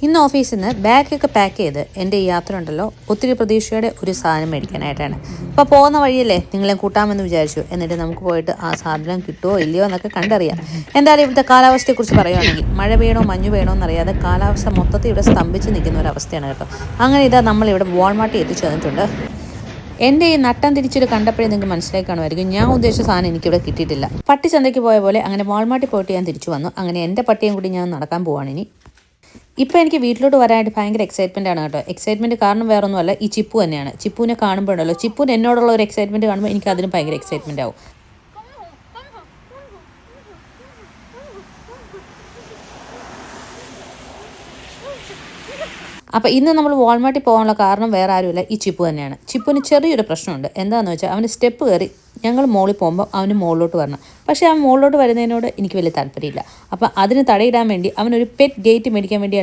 ഇന്ന് ഓഫീസിൽ നിന്ന് ബാഗൊക്കെ പാക്ക് ചെയ്ത് എൻ്റെ ഈ യാത്ര ഉണ്ടല്ലോ ഒത്തിരി പ്രതീക്ഷയോടെ ഒരു സാധനം മേടിക്കാനായിട്ടാണ്. അപ്പോൾ പോകുന്ന വഴിയല്ലേ നിങ്ങളെ കൂട്ടാമെന്ന് വിചാരിച്ചു. എന്നിട്ട് നമുക്ക് പോയിട്ട് ആ സാധനം കിട്ടുമോ ഇല്ലയോ എന്നൊക്കെ കണ്ടറിയാം. എന്തായാലും ഇവിടുത്തെ കാലാവസ്ഥയെക്കുറിച്ച് പറയുകയാണെങ്കിൽ മഴ പെയ്യണോ മഞ്ഞ് പെയ്യണോ എന്നറിയാതെ കാലാവസ്ഥ മൊത്തത്തിൽ ഇവിടെ സ്തംഭിച്ച് നിൽക്കുന്ന ഒരവസ്ഥയാണ് കേട്ടോ. അങ്ങനെ ഇതാ നമ്മളിവിടെ വാൾമാർട്ടിൽ എത്തിച്ചു തന്നിട്ടുണ്ട്. എൻ്റെ ഈ നട്ടം തിരിച്ചൊരു കണ്ടപ്പോഴേ നിങ്ങൾക്ക് മനസ്സിലായി കാണുമായിരിക്കും ഞാൻ ഉദ്ദേശിച്ച സാധനം എനിക്കിവിടെ കിട്ടിയിട്ടില്ല. പട്ടി ചന്തയ്ക്ക് പോയ പോലെ അങ്ങനെ വാൾമാർട്ടിൽ പോയിട്ട് ഞാൻ തിരിച്ചു വന്നു. അങ്ങനെ എൻ്റെ പട്ടിയും കൂടി ഞാൻ നടക്കാൻ പോവാണ് ഇനി. ഇപ്പോൾ എനിക്ക് വീട്ടിലോട്ട് വരാനായിട്ട് ഭയങ്കര എക്സൈറ്റ്മെൻ്റ് ആണ് കേട്ടോ. എക്സൈറ്റ്മെൻറ്റ് കാരണം വേറെ ഒന്നുമല്ല, ഈ ചിപ്പു തന്നെയാണ്. ചിപ്പുവിനെ കാണുമ്പോഴല്ലോ, ചിപ്പുവിന് എന്നോടുള്ള ഒരു എക്സൈറ്റ്മെൻറ്റ് കാണുമ്പോൾ എനിക്ക് അതിനും ഭയങ്കര എക്സൈറ്റ്മെൻ്റ് ആവും. അപ്പോൾ ഇന്ന് നമ്മൾ വാൾമാർട്ടിൽ പോകാനുള്ള കാരണം വേറെ ആരുമില്ല, ഈ ചിപ്പു തന്നെയാണ്. ചിപ്പുവിന് ചെറിയൊരു പ്രശ്നമുണ്ട്. എന്താണെന്ന് വെച്ചാൽ അവന് സ്റ്റെപ്പ് കയറി ഞങ്ങൾ മുകളിൽ പോകുമ്പോൾ അവന് മുകളിലോട്ട് വരണം. പക്ഷേ അവൻ മുകളിലോട്ട് വരുന്നതിനോട് എനിക്ക് വലിയ താല്പര്യമില്ല. അപ്പോൾ അതിന് തടയിടാൻ വേണ്ടി അവനൊരു പെറ്റ് ഗേറ്റ് മേടിക്കാൻ വേണ്ടി